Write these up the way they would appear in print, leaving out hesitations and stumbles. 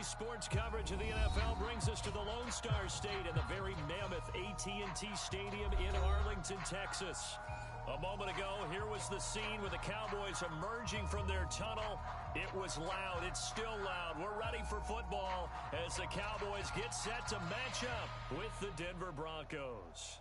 Sports coverage of the NFL brings us to the Lone Star State in the very mammoth AT&T Stadium in Arlington, Texas. A moment ago, here was the scene with the Cowboys emerging from their tunnel. It was loud. It's still loud. We're ready for football as the Cowboys get set to match up with the Denver Broncos.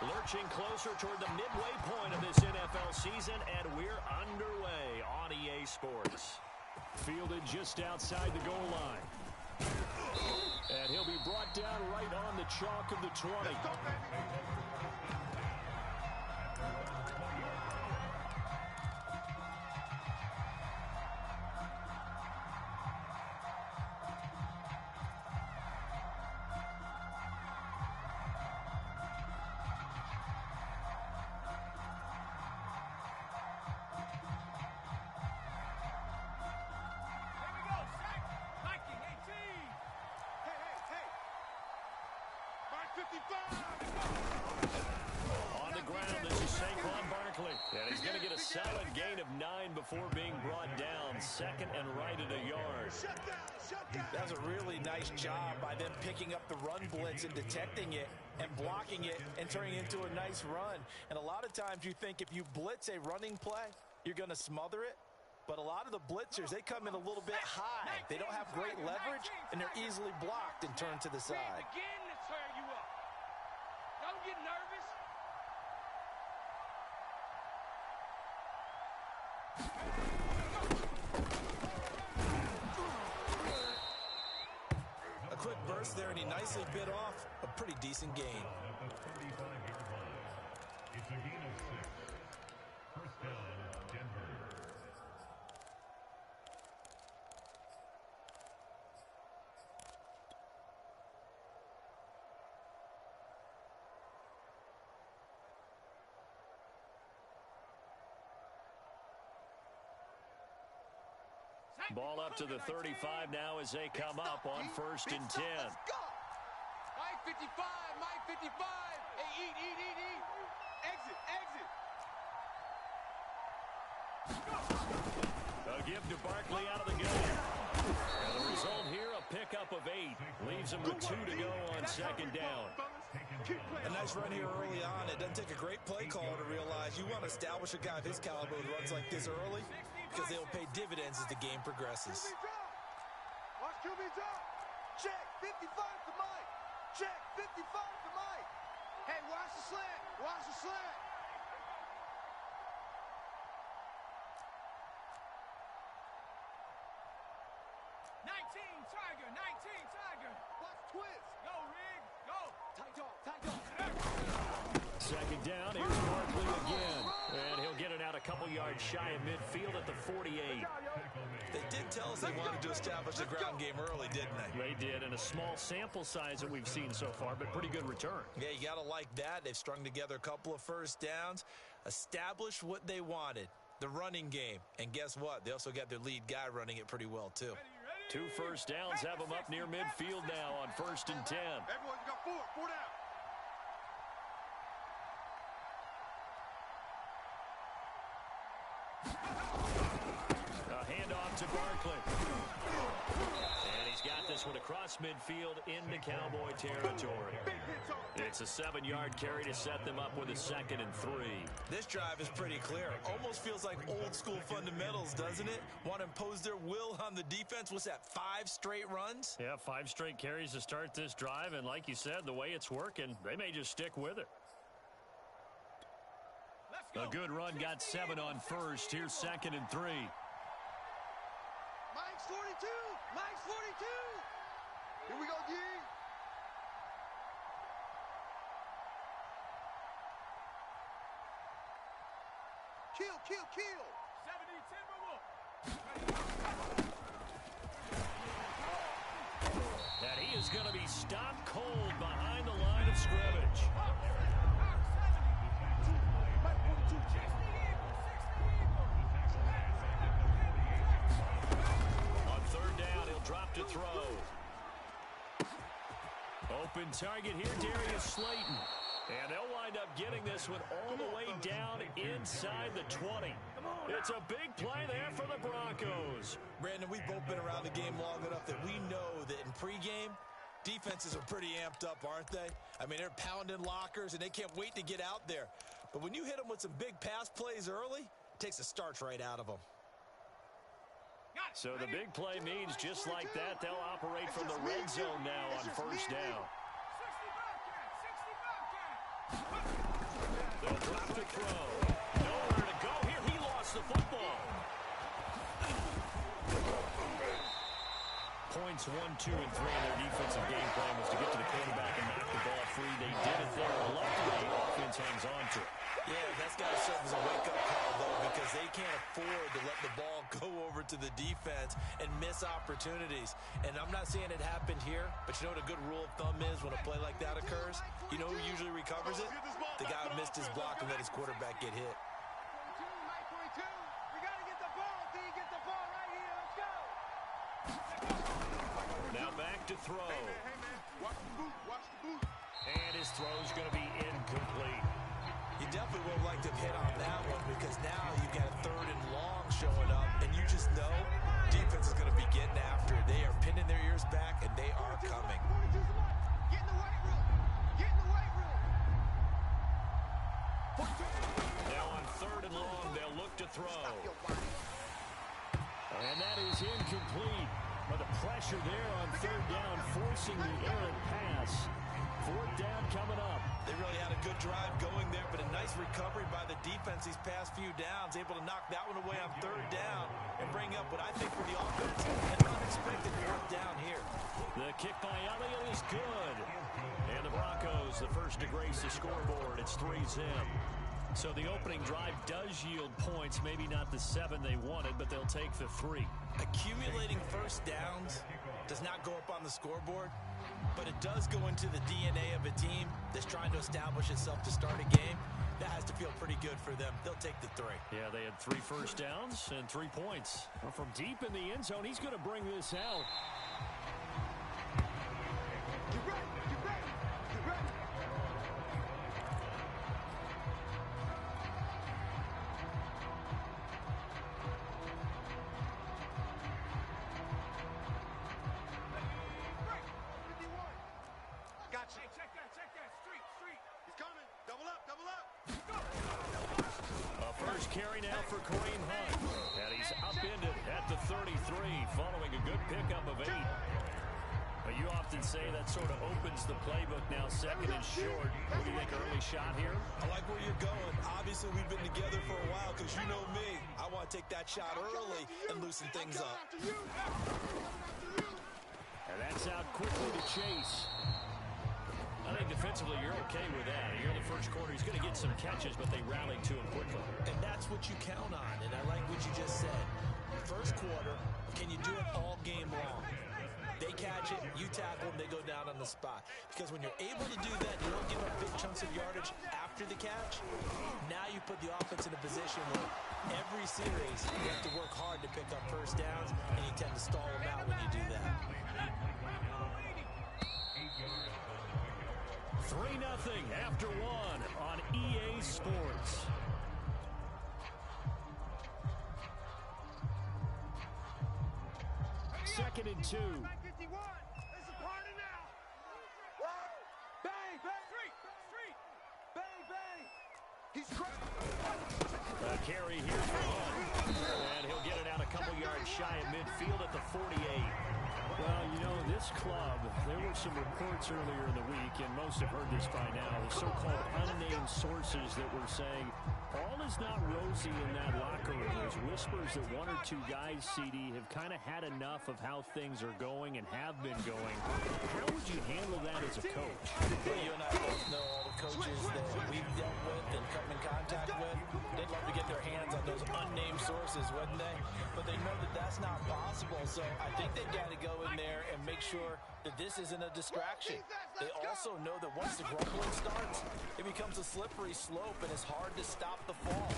Lurching closer toward the midway point of this NFL season, and we're underway on EA Sports. Fielded just outside the goal line. And he'll be brought down right on the chalk of the 20. On the ground, this is Saquon Barkley. And he's going to get a solid gain of 9 before being brought down. Second and right at a yard. That was a really nice job by them picking up the run blitz and detecting it and blocking it and turning it into a nice run. And a lot of times you think if you blitz a running play, you're going to smother it. But a lot of the blitzers, they come in a little bit high. They don't have great leverage, and they're easily blocked and turned to the side. Don't get nervous. A quick burst there, and he nicely bit off a pretty decent gain. It's a gain of 6. First down, Denver. Ball up to the 35 now as they come up on 1st and 10. Mike 55, Mike 55. Hey, eat. Exit. A give to Barkley out of the gun. And the result here, a pickup of 8. Leaves him with 2 to go on 2nd down. A nice run here early on. It doesn't take a great play caller to realize you want to establish a guy of his caliber who runs like this early because they'll pay dividends as the game progresses. Watch QB drop. Check 55 to Mike. Check 55 to Mike. Hey, watch the slant. Watch the slant. Tiger. Watch twist. Go, Rig. Go. Tight dog. 2nd down, here's Barkley again. And he'll get it out a couple yards shy of midfield at the 48. They did tell us they wanted to establish the ground game early, didn't they? They did, and a small sample size that we've seen so far, but pretty good return. Yeah, you got to like that. They've strung together a couple of first downs, established what they wanted, the running game. And guess what? They also got their lead guy running it pretty well, too. 2 first downs have them up near midfield now on 1st and 10. Everyone got 4 down. A handoff to Barkley. And he's got this one across midfield into Cowboy territory. It's a 7-yard carry to set them up with a 2nd and 3. This drive is pretty clear. Almost feels like old school fundamentals, doesn't it? Want to impose their will on the defense. What's that, 5 straight runs? Yeah, 5 straight carries to start this drive. And like you said, the way it's working, they may just stick with it. A good run got 7 on 1st. Here's 2nd and 3. Mike's 42. Mike's 42. Here we go, G. Kill. 70 Timberwolves. And he is going to be stopped cold behind the line of scrimmage. On third down, he'll drop to throw. Open target here, Darius Slayton. And they'll wind up getting this one all the way down inside the 20. It's a big play there for the Broncos. Brandon, we've both been around the game long enough that we know that in pregame, defenses are pretty amped up, aren't they? I mean, they're pounding lockers, and they can't wait to get out there. But when you hit them with some big pass plays early, it takes the starch right out of them. So the big play means just like that, they'll operate from the red zone now on first down. They'll drop to throw. Nowhere to go here. He lost the football. Points 1, 2, and 3 in their defensive game plan was to get to the quarterback and knock the ball free. They did it there. Luckily, offense hangs on to it. Yeah, that's got to serve as a wake-up call, though, because they can't afford to let the ball go over to the defense and miss opportunities. And I'm not saying it happened here, but you know what a good rule of thumb is when a play like that occurs? You know who usually recovers it? The guy who missed his block and let his quarterback get hit. We got to get the ball, D. Get the ball right here. Let's go. Now back to throw. Hey, man. Watch the boot. Watch the boot. And his throw's going to be incomplete. You definitely would have liked to have hit on that one because now you've got a third and long showing up, and you just know defense is going to be getting after it. They are pinning their ears back, and they are coming. Get in the weight room. Get in the weight room. Now on third and long, they'll look to throw. And that is incomplete. But the pressure there on third down, forcing the errant pass. Fourth down coming up. They really had a good drive going there, but a nice recovery by the defense these past few downs, able to knock that one away on third down and bring up what I think for the offense, an unexpected fourth down here. The kick by Elliott is good. And the Broncos, the first to grace the scoreboard. It's 3-zip. So the opening drive does yield points, maybe not the 7 they wanted, but they'll take the 3. Accumulating first downs does not go up on the scoreboard, but it does go into the DNA of a team that's trying to establish itself to start a game. That has to feel pretty good for them. They'll take the 3. Yeah, they had 3 first downs and 3 points. Well, from deep in the end zone, he's going to bring this out. Get ready. Get ready. Get ready. Gotcha. Hey, check that. Street. He's coming. Double up. A first carry now for Kareem Hunt. And he's upended at the 33, following a good pickup of 8. But you often say that sort of opens the playbook now, second and short. What do you think, early shot here? I like where you're going. Obviously, we've been together for a while because you know me. I want to take that shot early and loosen things up. And that's out quickly to Chase. I think defensively you're okay with that. Here in the first quarter, he's going to get some catches, but they rallied to him quickly. And that's what you count on, and I like what you just said. First quarter, can you do it all game long? They catch it, you tackle them, they go down on the spot. Because when you're able to do that, you don't give up big chunks of yardage after the catch. Now you put the offense in a position where every series you have to work hard to pick up first downs, and you tend to stall them out when you do that. 3-0 after 1 on EA Sports. Second and 2. 51. It's a party now. Bang. Street. Bang. He's great. A carry here for Hunt. And he'll get it out a couple yards shy of midfield at the 48. Well, you know, this club, there were some reports earlier in the week, and most have heard this by now, the so-called unnamed sources that were saying all is not rosy in that locker room. There's whispers that 1 or 2 guys, CD, have kind of had enough of how things are going and have been going. How would you handle that as a coach? Well, you and I both know all the coaches that we've dealt with and come in contact with. They'd love to get their hands on those unnamed sources, wouldn't they? But but they know that that's not possible. So I think they've got to go in there and make sure that this isn't a distraction. They also know that once the grumbling starts, it becomes a slippery slope, and it's hard to stop the fall.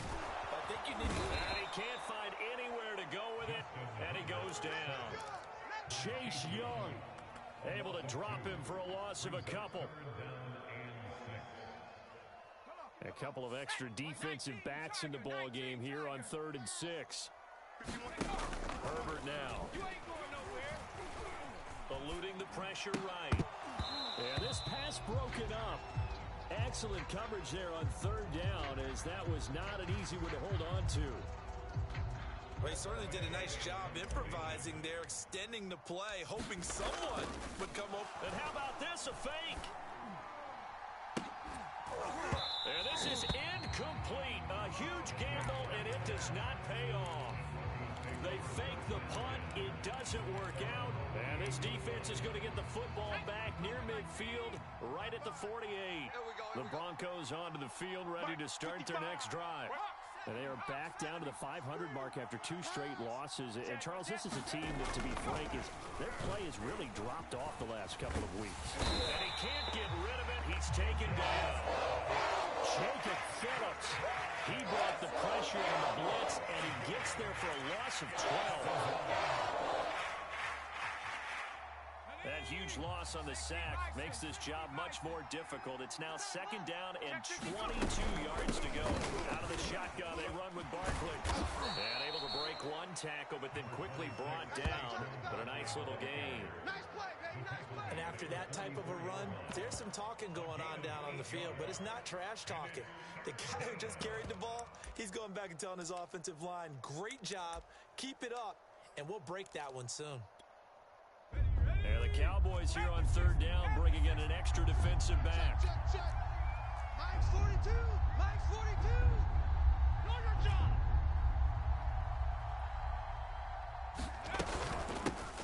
I think you need to... And he can't find anywhere to go with it, and he goes down. Chase Young able to drop him for a loss of a couple. A couple of extra defensive backs in the ball game here on 3rd and 6. Herbert now. Eluding the pressure right. And this pass broken up. Excellent coverage there on 3rd down, as that was not an easy one to hold on to. Well, he certainly did a nice job improvising there, extending the play, hoping someone would come up. And how about this, a fake? And this is incomplete. A huge gamble, and it does not pay off. They fake the punt. It doesn't work out. And this defense is going to get the football back near midfield, right at the 48. The Broncos onto the field, ready to start their next drive. And they are back down to the 500 mark after 2 straight losses. And, Charles, this is a team that, to be frank, their play has really dropped off the last couple of weeks. And he can't get rid of it. He's taken down. Jacob Phillips. He brought the pressure on the blitz, and he gets there for a loss of 12. That huge loss on the sack makes this job much more difficult. It's now 2nd down and 22 yards to go. Out of the shotgun, they run with Barkley. And able to break 1 tackle, but then quickly brought down. But a nice little gain. Nice play, baby, nice play. And after that type of a run, there's some talking going on down on the field, but it's not trash talking. The guy who just carried the ball, he's going back and telling his offensive line, great job, keep it up, and we'll break that one soon. And the Cowboys here on 3rd down, bringing in an extra defensive back. Check. Mike's 42. Mike's 42. Know your job.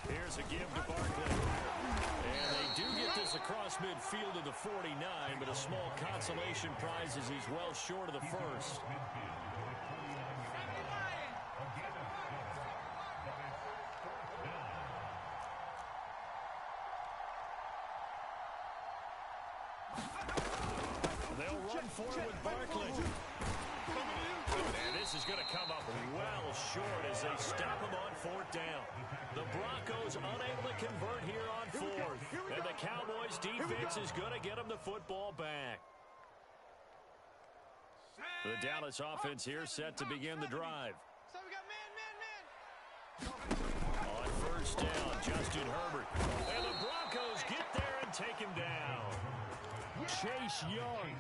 Here's a give to Barkley. And they do get this across midfield to the 49, but a small consolation prize as he's well short of the first. They'll run forward with Barkley. And this is going to come up well short as they stop him on 4th down. The Broncos unable to convert here on 4th. And the Cowboys defense is going to get them the football back. The Dallas offense here set to begin the drive. So we got man. On 1st down, Justin Herbert. And the Broncos get there and take him down. Chase Young.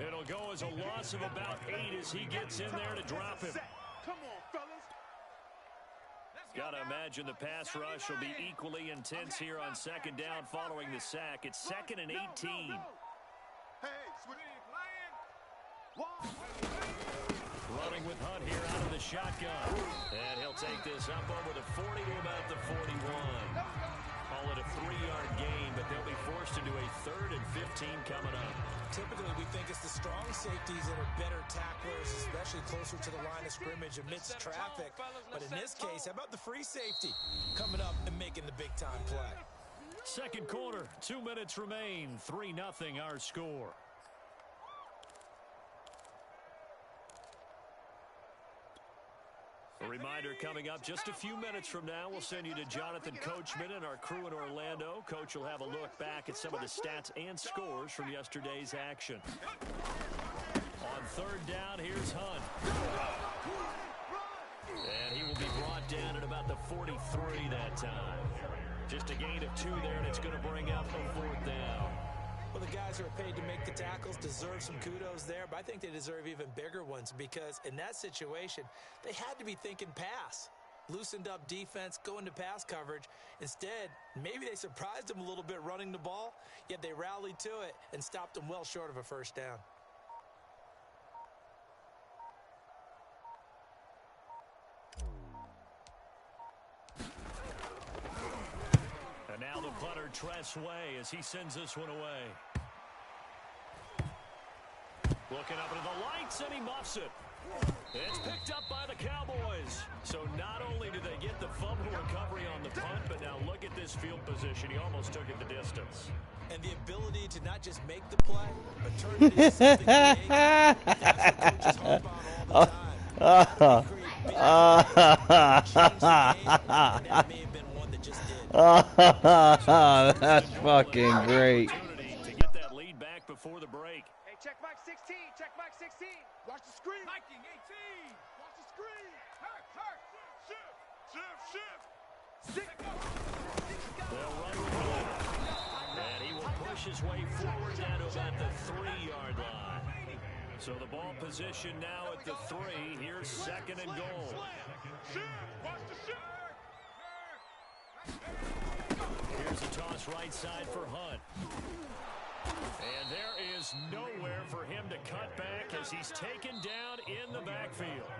It'll go as a loss of about 8 as he gets in there to drop him. Come on, fellas. Got to imagine the pass rush will be equally intense here on 2nd down following the sack. It's 2nd and 18. Hey, switch. Running with Hunt here out of the shotgun. And he'll take this up over the 40 to about the 41. Call it a 3-yard gain, but they'll be forced to do a 3rd and 15 coming up. Typically, we think it's the strong safeties that are better tacklers, especially closer to the line of scrimmage amidst traffic. But in this case, how about the free safety coming up and making the big-time play? 2nd quarter, 2 minutes remain. 3-0 our score. A reminder coming up just a few minutes from now, we'll send you to Jonathan Coachman and our crew in Orlando. Coach will have a look back at some of the stats and scores from yesterday's action. On 3rd down, here's Hunt. And he will be brought down at about the 43 that time. Just a gain of 2 there, and it's going to bring up a 4th down. Well, the guys who are paid to make the tackles deserve some kudos there, but I think they deserve even bigger ones because in that situation, they had to be thinking pass. Loosened up defense, going to pass coverage. Instead, maybe they surprised them a little bit running the ball, yet they rallied to it and stopped them well short of a 1st down. And now the punter, Tress Way, as he sends this one away. Looking up into the lights, and he muffs it. It's picked up by the Cowboys. So not only did they get the fumble recovery on the punt, but now look at this field position. He almost took it the distance. And the ability to not just make the play, but turn it into something big. That's what coaches harp on all the time. That may have been one that just did. That's fucking great. To get that lead back before the break. Hey, check Mike 16. Check Mike 16. Watch the screen. Viking 18. Watch the screen. Hurt. Shift. They'll run with it. And he will push his way forward down to about the 3-yard line. So the ball position now at the 3. Here's second and goal. Here's a toss right side for Hunt. And there is nowhere for him to cut back as he's taken down in the backfield.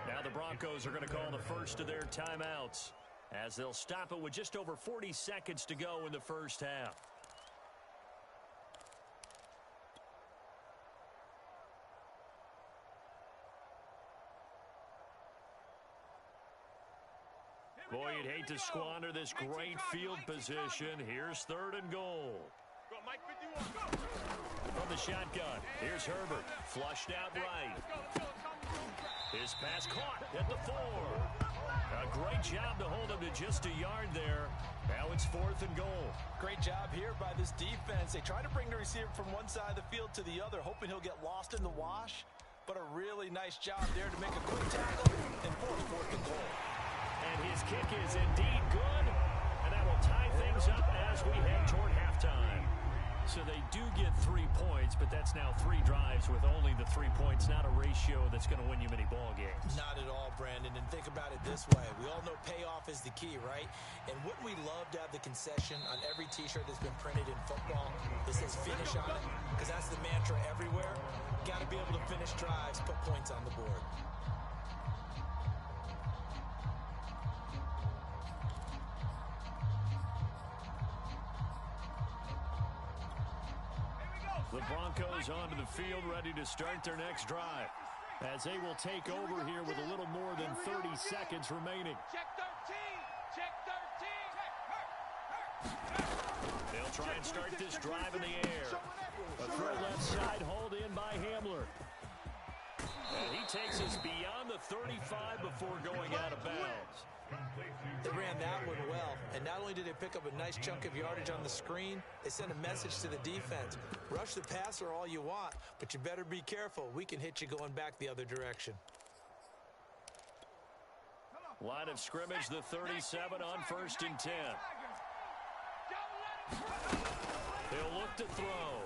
Now the Broncos are going to call the first of their timeouts as they'll stop it with just over 40 seconds to go in the first half. Boy, you'd hate to squander this great field position. Here's third and goal. From the shotgun, here's Herbert. Flushed out right. His pass caught at the 4. A great job to hold him to just a yard there. Now it's 4th and goal. Great job here by this defense. They try to bring the receiver from one side of the field to the other, hoping he'll get lost in the wash. But a really nice job there to make a quick tackle and force 4th and goal. And his kick is indeed good, and that will tie things up as we head toward halftime. So they do get 3 points, but that's now 3 drives with only the 3 points, not a ratio that's going to win you many ball games. Not at all, Brandon, and think about it this way. We all know payoff is the key, right? And wouldn't we love to have the concession on every T-shirt that's been printed in football that says finish on it? Because that's the mantra everywhere. Got to be able to finish drives, put points on the board. The Broncos onto the field, ready to start their next drive, as they will take over here with a little more than 30 seconds remaining. Check 13. Check 13. They'll try and start this drive in the air. A throw left side, hauled in by Hamler. And he takes us beyond the 35 before going out of bounds. They ran that one well, and not only did they pick up a nice chunk of yardage on the screen, they sent a message to the defense. Rush the passer all you want, but you better be careful. We can hit you going back the other direction. Line of scrimmage, the 37 on 1st and 10. They'll look to throw.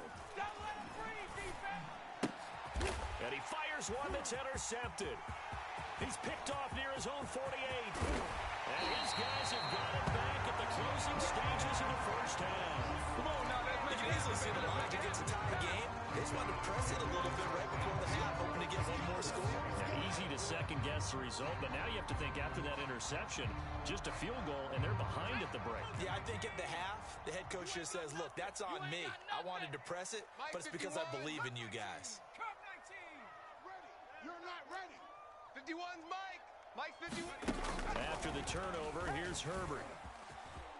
And he fires one that's intercepted. He's picked off near his own 48. And his guys have got it back at the closing stages of the first half. Come on now, you can easily see the logic. It's a tie game. They just wanted to press it a little bit right before the half, hoping to get one more score. Now, easy to second-guess the result, but now you have to think after that interception, just a field goal, and they're behind at the break. Yeah, I think at the half, the head coach just says, look, that's on me. I wanted to press it, but it's because I believe in you guys. You're not ready. 51's Mike. Mike 51. After the turnover, here's Herbert.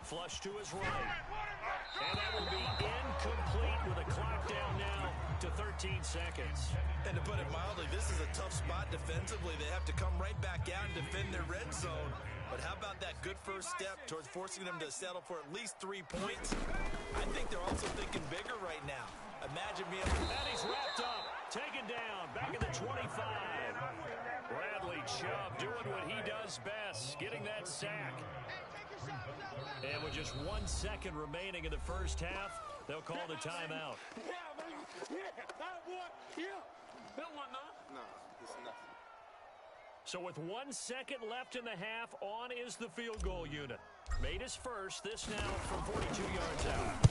Flush to his right. And that will be incomplete with a clock down now to 13 seconds. And to put it mildly, this is a tough spot defensively. They have to come right back out and defend their red zone. But how about that good first step towards forcing them to settle for at least 3 points? I think they're also thinking bigger right now. Imagine being... And he's wrapped up, taken down, back at the 25. Bradley Chubb doing what he does best, getting that sack. And with just 1 second remaining in the first half, they'll call the timeout. So with 1 second left in the half, on is the field goal unit. Made his first, this now from 42 yards out.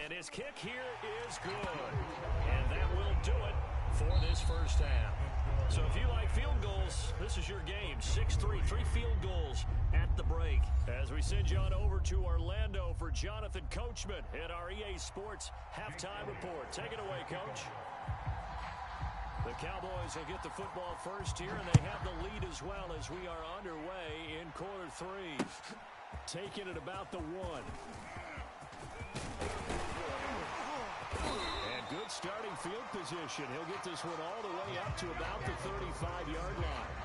And his kick here is good. And that will do it for this first half. So if you like field goals, this is your game. 6-3, 3 field goals at the break. As we send you on over to Orlando for Jonathan Coachman at our EA Sports Halftime Report. Take it away, Coach. Cowboys will get the football first here, and they have the lead as well as we are underway in quarter 3. Taking it about the 1. And good starting field position. He'll get this one all the way up to about the 35-yard line.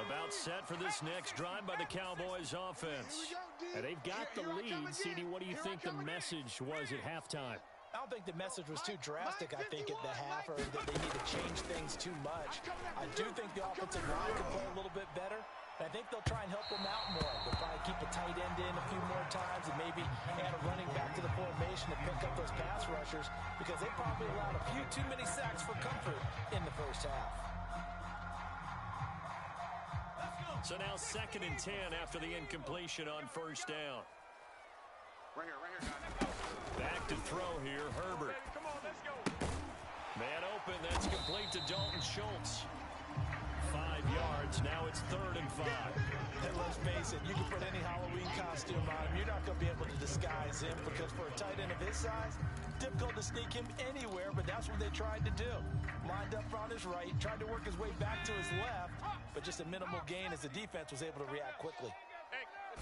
About set for this next drive by the Cowboys offense. And they've got the lead. CD, what do you think the message was at halftime? I don't think the message was too drastic, I think, at the half, or that they need to change things too much. I do think the offensive line can play a little bit better. And I think they'll try and help them out more. They'll probably keep a tight end in a few more times and maybe add a running back to the formation to pick up those pass rushers, because they probably allowed a few too many sacks for comfort in the first half. So now 2nd and 10 after the incompletion on first down. Right here, guys. Back to throw here, Herbert. Come on, let's go. Man open, that's complete to Dalton Schultz. 5 yards, now it's 3rd and 5. And let's face it, you can put any Halloween costume on him. You're not going to be able to disguise him, because for a tight end of his size, difficult to sneak him anywhere, but that's what they tried to do. Lined up on his right, tried to work his way back to his left, but just a minimal gain as the defense was able to react quickly.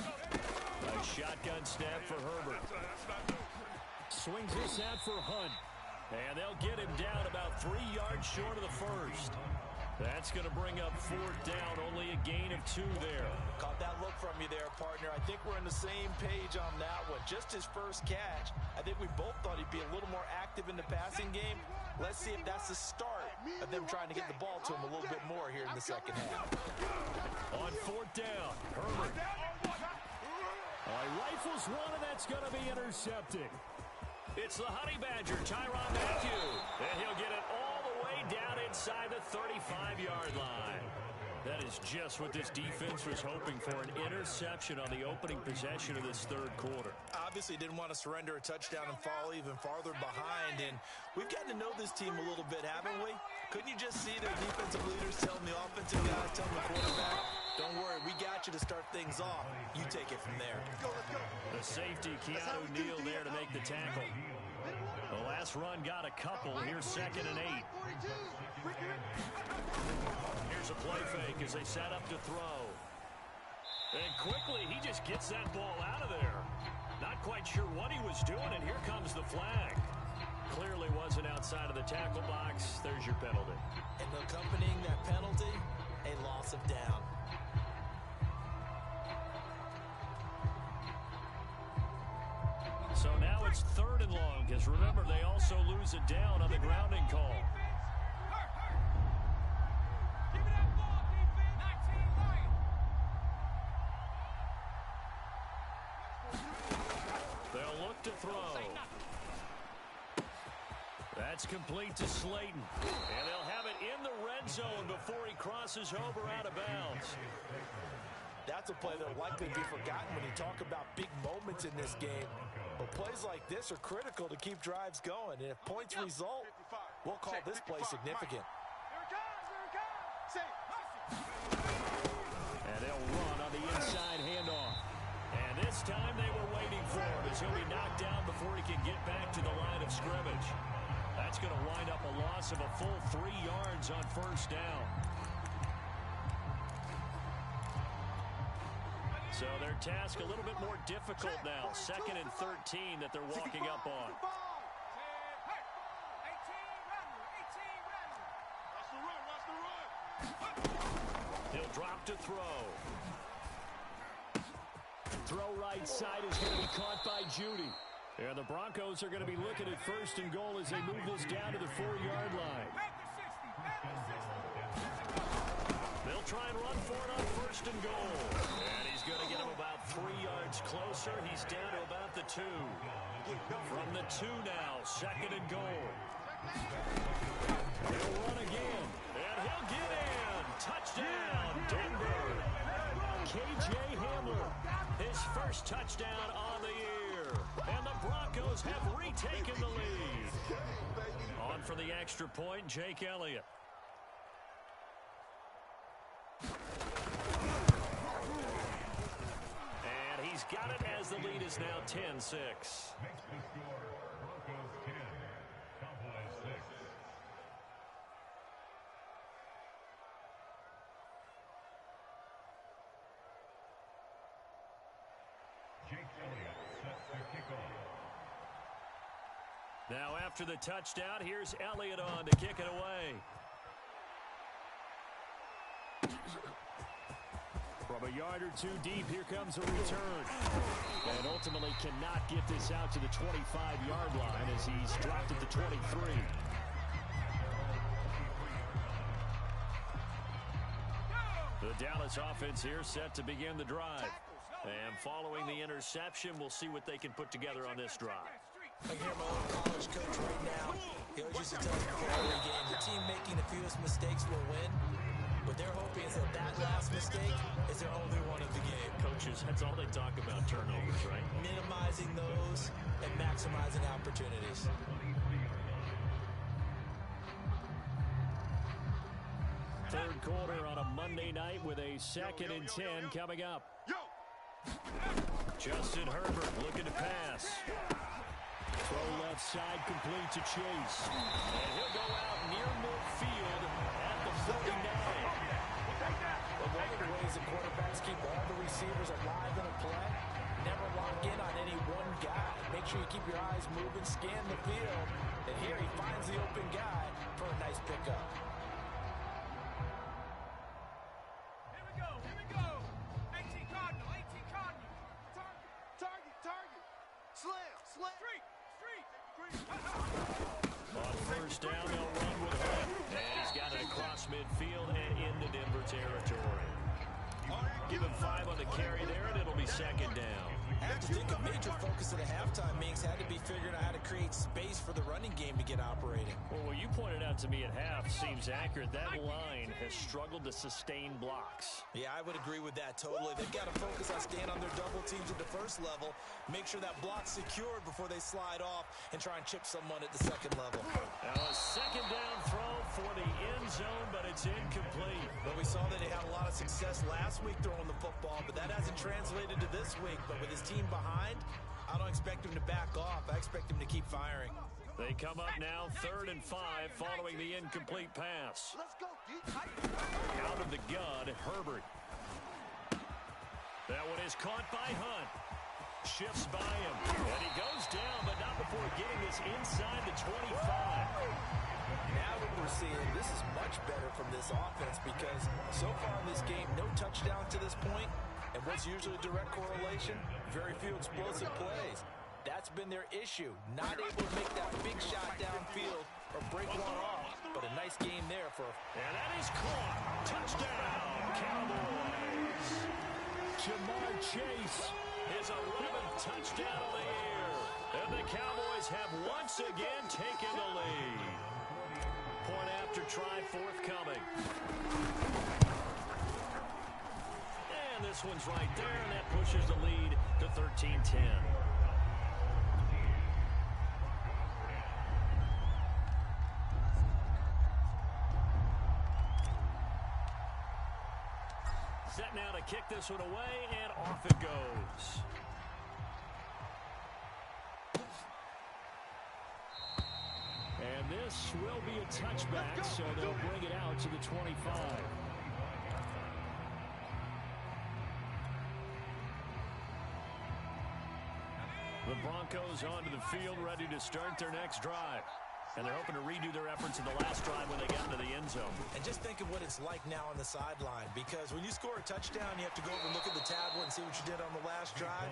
Nice shotgun snap for Herbert. Swings this out for Hunt. And they'll get him down about 3 yards short of the first. That's going to bring up 4th down, only a gain of 2 there. Caught that look from you there, partner. I think we're on the same page on that one. Just his first catch. I think we both thought he'd be a little more active in the passing game. Let's see if that's the start of them trying to get the ball to him a little bit more here in the second half. On 4th down, Herbert. Rifles one, and that's going to be intercepted. It's the Honey Badger, Tyrann Mathieu. And he'll get it all the way down inside the 35-yard line. That is just what this defense was hoping for, an interception on the opening possession of this 3rd quarter. Obviously didn't want to surrender a touchdown and fall even farther behind, and we've gotten to know this team a little bit, haven't we? Couldn't you just see their defensive leaders telling the offensive guys, telling the quarterback, don't worry, we got you to start things off. You take it from there. Let's go. The safety, Keanu Neal, there to make the tackle. The last run got a couple. Here's 2nd and 8. Here's a play fake as they set up to throw. And quickly, he just gets that ball out of there. Not quite sure what he was doing, and here comes the flag. Clearly wasn't outside of the tackle box. There's your penalty. And accompanying that penalty, a loss of down. So now it's 3rd and long, because remember, they also lose it down on the grounding call. They'll look to throw. That's complete to Slayton. And they'll have it in the red zone before he crosses over out of bounds. That's a play that'll likely be forgotten when you talk about big moments in this game. But plays like this are critical to keep drives going. And if points result, we'll call this play significant. And they'll run on the inside handoff. And this time they were waiting for him, as he'll be knocked down before he can get back to the line of scrimmage. That's going to wind up a loss of a full 3 yards on first down. So their task a little bit more difficult now. 2nd and 13 that they're walking up on. He'll drop to throw. Throw right side is going to be caught by Judy. And the Broncos are going to be looking at 1st and goal as they move this down to the 4-yard line. They'll try and run for it on 1st and goal. And he's going to get him about 3 yards closer. He's down to about the 2. From the 2 now, 2nd and goal. He'll run again. And he'll get in. Touchdown, Denver. K.J. Hamler, his first touchdown on the year. And the Broncos have retaken the lead. On for the extra point, Jake Elliott. And he's got it as the lead is now 10-6. Makes the score Broncos 10, Cowboys 6. Jake Elliott sets the kickoff. Now after the touchdown, here's Elliott on to kick it away. From a yard or two deep, here comes a return. And ultimately cannot get this out to the 25-yard line as he's dropped at the 23. The Dallas offense here set to begin the drive. And following the interception, we'll see what they can put together on this drive. I hear my old college coach right now. He always used to tell us before every game, the team making the fewest mistakes will win. What they're hoping is that last mistake is their only one of the game. Coaches, that's all they talk about, turnovers, right? Minimizing those and maximizing opportunities. Third quarter on a Monday night with a 2nd and 10 coming up. Justin Herbert looking to pass. Throw left side complete to Chase. And he'll go out near midfield at the 49. But one of the ways the quarterbacks keep all the receivers alive in a play, never lock in on any one guy. Make sure you keep your eyes moving, scan the field. And here he finds the open guy for a nice pickup. Here we go. 18 Cardinal. Target. Slam. Street. On first down, they'll run with Hunt. And he's got it across midfield and into Denver territory. Give him 5 on the carry there, and it'll be 2nd down. I have to think a major focus of the halftime meetings had to be figuring out how to create space for the running game to get operating. Well, what you pointed out to me at half seems accurate. That line has struggled to sustain blocks. Yeah, I would agree with that totally. They've got to focus on staying on their double teams at the first level, make sure that block's secured before they slide off and try and chip someone at the second level. Now a 2nd down throw for the end zone, but it's incomplete. Well, we saw that he had a lot of success last week throwing the football, but that hasn't translated to this week. But with his team behind, I don't expect him to back off. I expect him to keep firing. They come up now 3rd and 5 following the incomplete pass. Let's go, D. Out of the gun, Herbert. That one is caught by Hunt. Shifts by him. And he goes down, but not before getting this inside the 25. Now what we're seeing, this is much better from this offense because so far in this game, no touchdown to this point. And what's usually a direct correlation? Very few explosive plays. That's been their issue. Not able to make that big shot downfield or break one off. But a nice game there for... And that is caught. Touchdown, Cowboys. Jamar Chase, his 11th touchdown of the year. And the Cowboys have once again taken the lead. Point after try forthcoming. And this one's right there, and that pushes the lead to 13-10. Set now to kick this one away, and off it goes. And this will be a touchback, so they'll bring it out to the 25. The Broncos onto the field, ready to start their next drive. And they're hoping to redo their efforts in the last drive when they got into the end zone. And just think of what it's like now on the sideline, because when you score a touchdown, you have to go over and look at the tablet and see what you did on the last drive.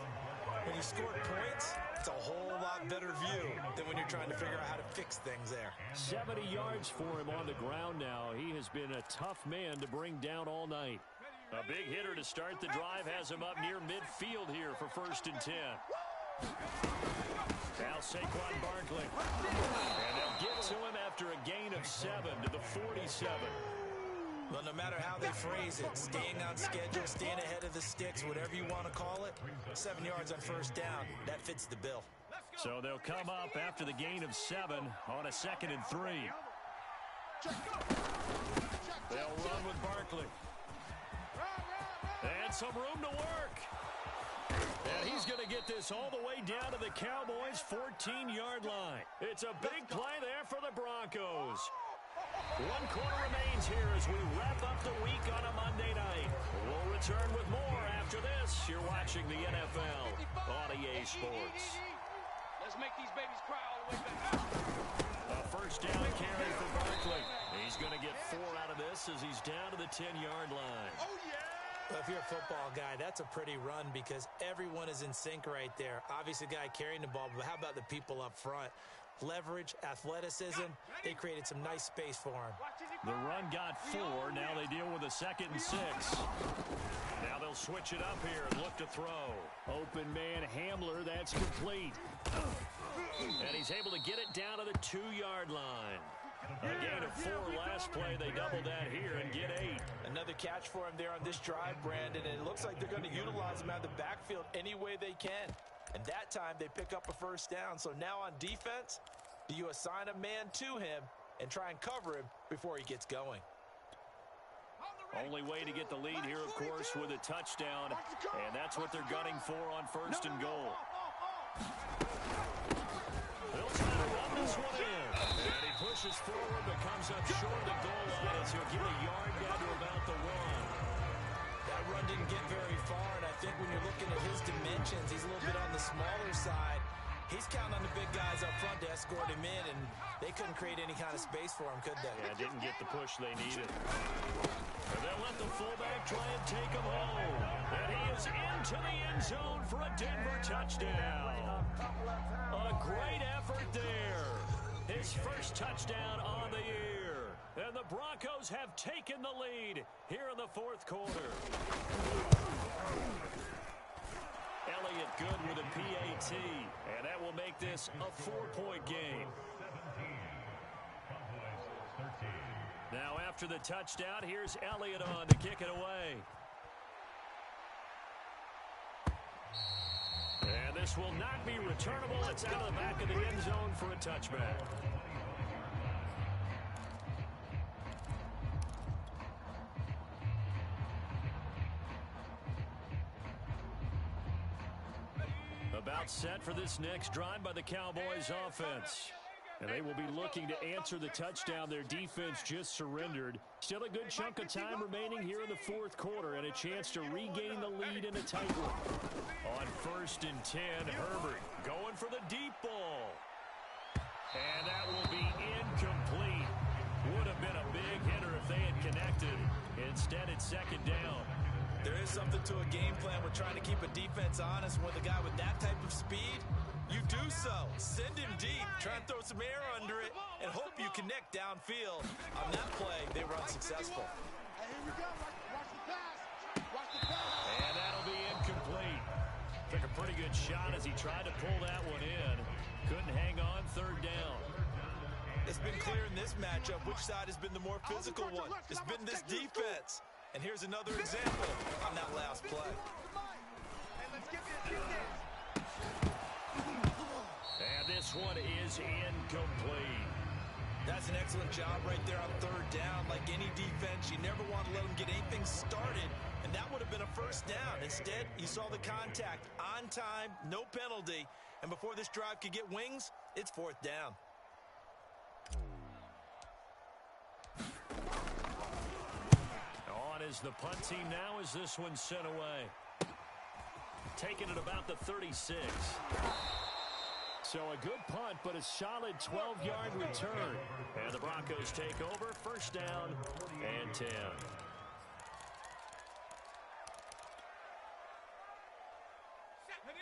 When you scored points, it's a whole lot better view than when you're trying to figure out how to fix things there. 70 yards for him on the ground now. He has been a tough man to bring down all night. A big hitter to start the drive has him up near midfield here for 1st and 10. Now Saquon Barkley. And they'll get to him after a gain of 7 to the 47. Well, no matter how they phrase it, staying on schedule, staying ahead of the sticks, whatever you want to call it, 7 yards on 1st down, that fits the bill. So they'll come up after the gain of 7 on a 2nd and 3. They'll run with Barkley. And some room to work. And he's going to get this all the way down to the Cowboys' 14-yard line. It's a big play there for the Broncos. 1 quarter remains here as we wrap up the week on a Monday night. We'll return with more after this. You're watching the NFL on EA Sports. Let's make these babies cry all the way back. A first down carry for Barkley. He's going to get 4 out of this as he's down to the 10-yard line. Oh, yeah! Well, if you're a football guy, that's a pretty run because everyone is in sync right there. Obviously, the guy carrying the ball, but how about the people up front? Leverage, athleticism, they created some nice space for him. The run got 4. Now they deal with a 2nd and 6. Now they'll switch it up here and look to throw. Open man Hamler, that's complete. And he's able to get it down to the 2-yard line. A gain of 4 last play. They double that here and get 8. Another catch for him there on this drive, Brandon, and it looks like they're going to utilize him out of the backfield any way they can. And that time they pick up a first down. So now on defense, you assign a man to him and try and cover him before he gets going. Only way to get the lead here, of course, with a touchdown. And that's what they're gunning for on 1st and goal. They'll try to run this one in. And he pushes forward but comes up short of the goal line as he'll get a yard down to about the 1. That run didn't get very far, and I think when you're looking at his dimensions, he's a little bit on the smaller side. He's counting on the big guys up front to escort him in, and they couldn't create any kind of space for him, could they? Yeah, didn't get the push they needed. And they'll let the fullback try and take him home. And he is into the end zone for a Denver touchdown. A great effort there. His first touchdown on the year. And the Broncos have taken the lead here in the 4th quarter. Elliott good with a PAT, and that will make this a 4-point game. Now after the touchdown, here's Elliott on to kick it away. And this will not be returnable. It's out of the back of the end zone for a touchback. About set for this next drive by the Cowboys offense. And they will be looking to answer the touchdown their defense just surrendered. Still a good chunk of time remaining here in the 4th quarter and a chance to regain the lead in a tight one. On 1st and 10, Herbert going for the deep ball. And that will be incomplete. Would have been a big hitter if they had connected. Instead, it's 2nd down. There is something to a game plan with trying to keep a defense honest. With a guy with that type of speed, you do so. Send him deep, try and throw some air under it, and hope you connect downfield. On that play, they run successful. Hey, here we go. Watch the pass. Watch the pass. And that'll be incomplete. Took a pretty good shot as he tried to pull that one in. Couldn't hang on 3rd down. It's been clear in this matchup which side has been the more physical one. It's been this defense. And here's another example on that last play. And this one is incomplete. That's an excellent job right there on 3rd down. Like any defense, you never want to let them get anything started. And that would have been a first down. Instead, you saw the contact on time, no penalty. And before this drive could get wings, it's 4th down. On is the punt team now as this one's sent away. Taking it about the 36. So a good punt, but a solid 12-yard return. And the Broncos take over, 1st down and 10.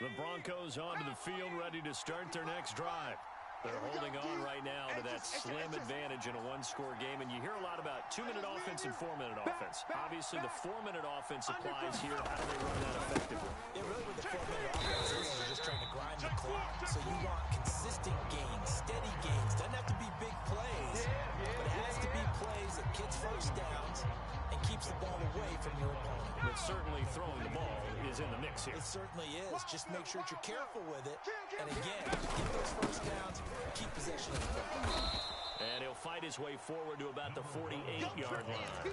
The Broncos onto the field, ready to start their next drive. They're holding on right now to that slim advantage in a 1-score game, and you hear a lot about 2-minute offense and 4-minute offense. Obviously, the 4-minute offense applies here. How do they run that effectively? Yeah, really with the 4-minute offense, this is just trying to grind the clock. So you want consistent gains, steady gains. Doesn't have to be big plays, but it has to be plays that gets first downs and keeps the ball away from your opponent. But certainly throwing the ball is in the mix here. It certainly is. Just make sure that you're careful with it. And again, get those first downs, keep possession of the ball. And he'll fight his way forward to about the 48-yard line.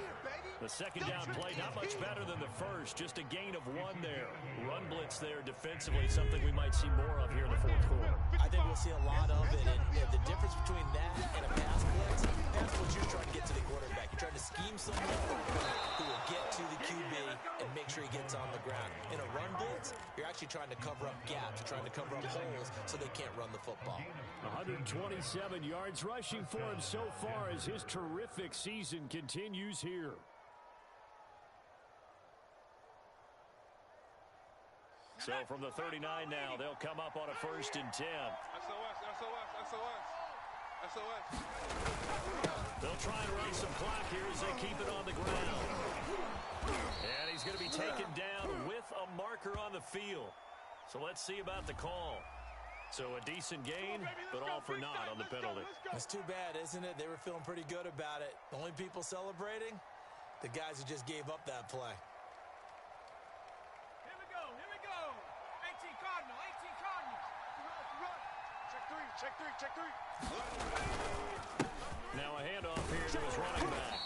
The second down play, not much better than the first, just a gain of 1 there. Run blitz there defensively, something we might see more of here in the fourth quarter. I think we'll see a lot of it, and the difference between that and a pass blitz, pass blitz, you're trying to get to the quarterback. You're trying to scheme someone who will get to the QB and make sure he gets on the ground. In a run blitz, you're actually trying to cover up gaps, trying to cover up holes so they can't run the football. 127 yards rushing for him so far as his terrific season continues here. So from the 39 now, they'll come up on a 1st and 10. SOS. They'll try and run some clock here as they keep it on the ground. And he's going to be taken down with a marker on the field. So let's see about the call. So a decent gain, but all for naught on the penalty. It's too bad, isn't it? They were feeling pretty good about it. The only people celebrating, the guys who just gave up that play. Here we go. 18 Cardinal. Check three. Now a handoff here to his running back.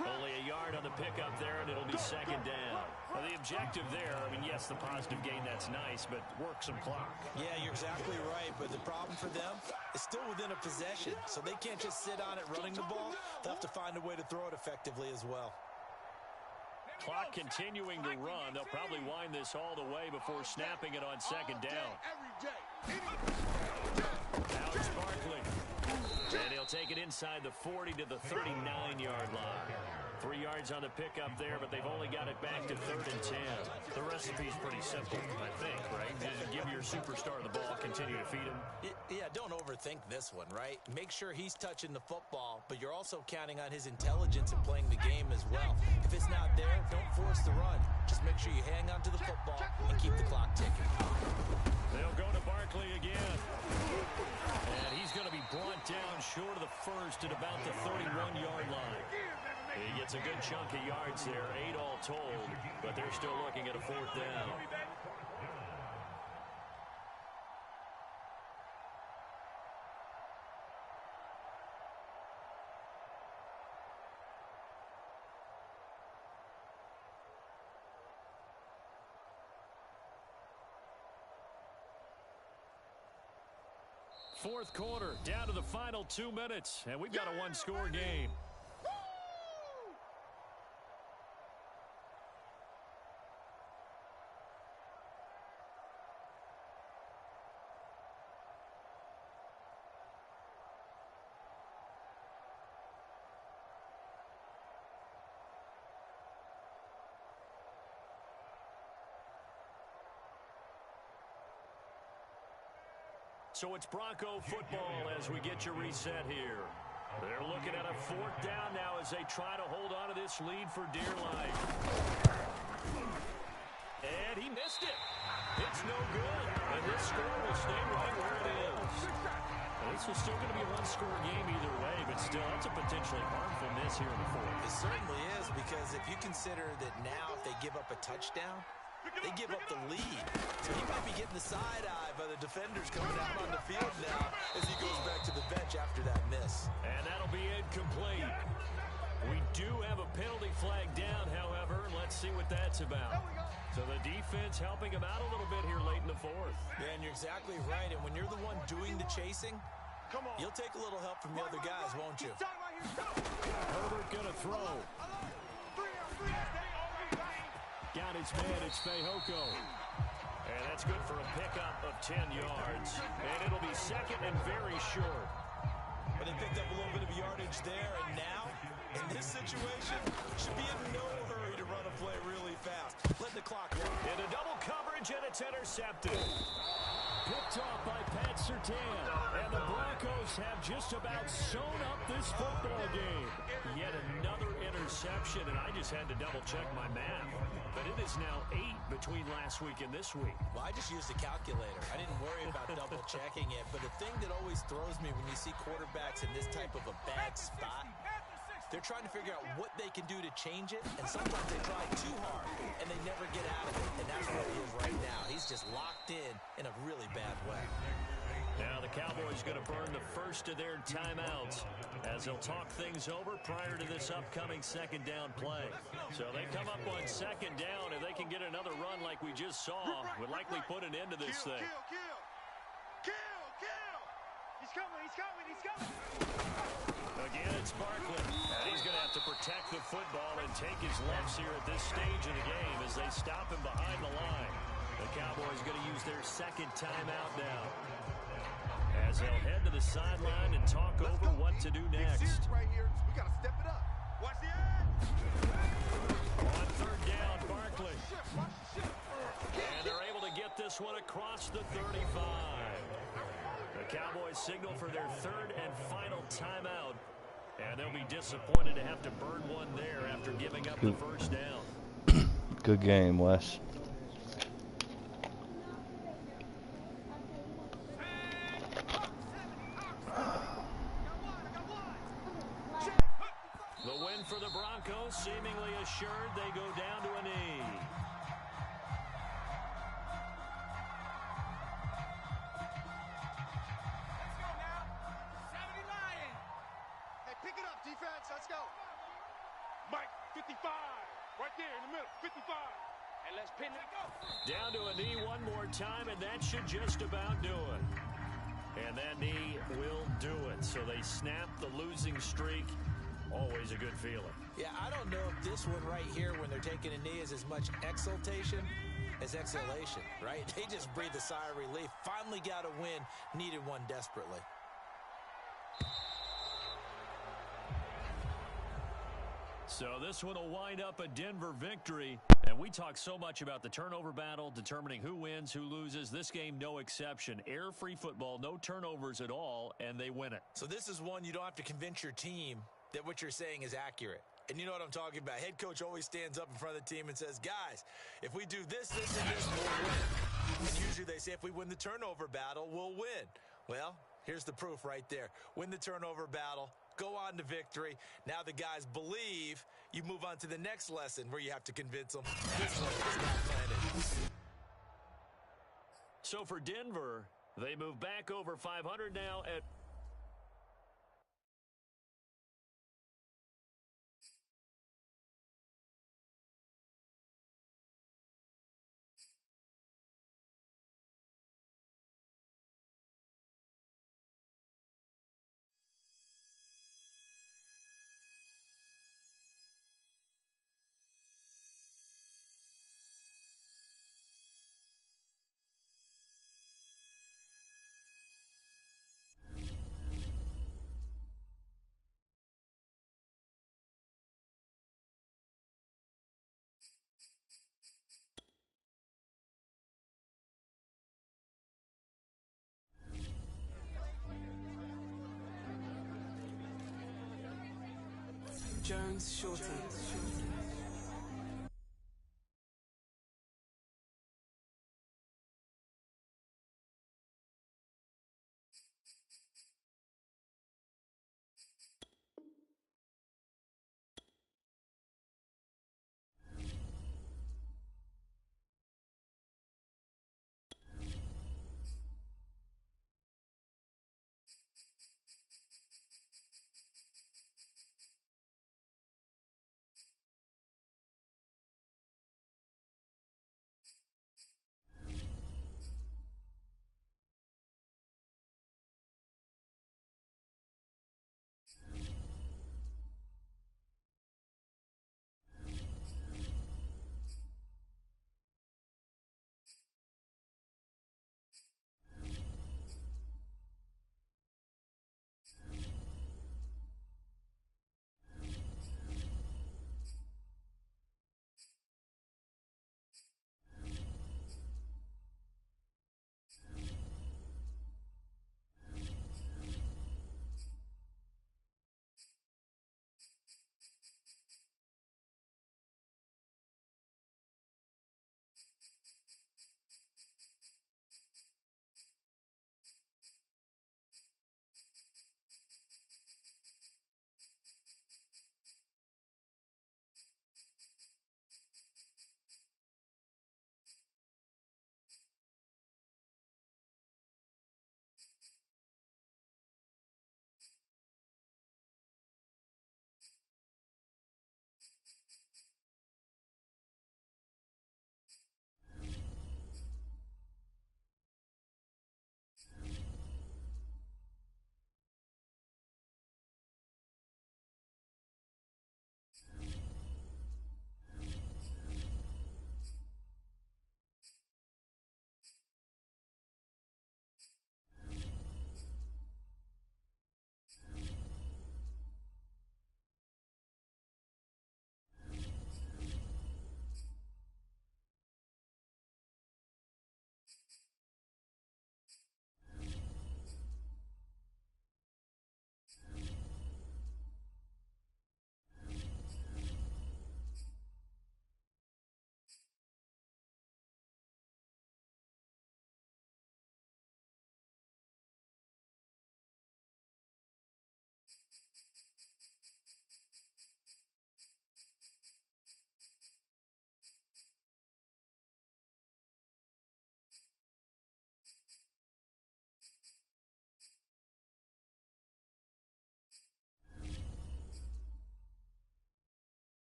Only a yard on the pickup there, and it'll be second down. Well, the objective there, I mean, yes, the positive gain, that's nice, but work some clock. Yeah, you're exactly right, but the problem for them is still within a possession, so they can't just sit on it running the ball. They'll have to find a way to throw it effectively as well. Clock continuing to run. They'll probably wind this all the way before snapping it on second down. Now it's Barkley. And he'll take it inside the 40 to the 39-yard line. 3 yards on the pickup there, but they've only got it back to 3rd and 10. The recipe's pretty simple, I think, right? Just give your superstar the ball, continue to feed him. Yeah, don't overthink this one, right? Make sure he's touching the football, but you're also counting on his intelligence in playing the game as well. If it's not there, don't force the run. Just make sure you hang on to the football and keep the clock ticking. They'll go to Barkley again. And he's going to be brought down short of the first at about the 31-yard line. He gets a good chunk of yards there, 8 all told, but they're still looking at a 4th down. Fourth quarter, down to the final 2 minutes, and we've got a one-score game. So it's Bronco football as we get you reset here. They're looking at a 4th down now as they try to hold on to this lead for dear life. And he missed it. It's no good. And this score will stay right where it is. Well, this is still going to be a one-score game either way, but still, that's a potentially harmful miss here in the 4th. It certainly is, because if you consider that now if they give up a touchdown, they give up the lead. So he might be getting the side-eye by the defenders coming out on the field now as he goes back to the bench after that miss. And that'll be incomplete. We do have a penalty flag down, however. Let's see what that's about. So the defense helping him out a little bit here late in the 4th. Yeah, and you're exactly right. And when you're the one doing the chasing, you'll take a little help from the other guys, won't you? Herbert gonna throw. Got his man, it's Fehoko. And that's good for a pickup of 10 yards. And it'll be second and very short. But they picked up a little bit of yardage there, and now, in this situation, should be in no hurry to run a play really fast. Let the clock run. Into double coverage, and it's intercepted. Picked off by Pat Surtain. And the Broncos have just about sewn up this football game. Yet another interception, and I just had to double-check my math. But it is now 8 between last week and this week. Well, I just used a calculator. I didn't worry about double-checking it. But the thing that always throws me when you see quarterbacks in this type of a bad spot, they're trying to figure out what they can do to change it, and sometimes they try too hard, and they never get out of it. And that's where he is right now. He's just locked in a really bad way. Now the Cowboys going to burn the first of their timeouts as they'll talk things over prior to this upcoming second down play. So they come up on second down. If they can get another run like we just saw, would likely put an end to this thing. Kill! He's coming! Again, it's Barkley. And he's going to have to protect the football and take his lumps here at this stage of the game as they stop him behind the line. The Cowboys going to use their second timeout now, as they'll head to the sideline and talk over what to do next. Right here. We got to step it up. Watch the edge. On third down, Barkley. And they're able to get this one across the 35. The Cowboys signal for their third and final timeout. And they'll be disappointed to have to burn one there after giving up the first down. Good game, Wes. The win for the Broncos, seemingly assured. They go down to a knee. Let's go now. 70 Lions. Hey, pick it up, defense. Let's go. Mike, 55. Right there in the middle, 55. And let's pin it. Down to a knee one more time, and that should just about do it. And that knee will do it. So they snap the losing streak. Always a good feeling. Yeah, I don't know if this one right here, when they're taking a knee, is as much exultation as exhalation, right? They just breathe a sigh of relief. Finally got a win, needed one desperately. So this one will wind up a Denver victory. And we talk so much about the turnover battle, determining who wins, who loses. This game, no exception. Air-free football, no turnovers at all, and they win it. So this is one you don't have to convince your team that what you're saying is accurate. And you know what I'm talking about. Head coach always stands up in front of the team and says, guys, if we do this, this, and this, we'll win. And usually they say if we win the turnover battle, we'll win. Well, here's the proof right there. Win the turnover battle, go on to victory. Now the guys believe. You move on to the next lesson where you have to convince them this one is not planted. So for Denver, they move back over 500 now at Jones, Shorty.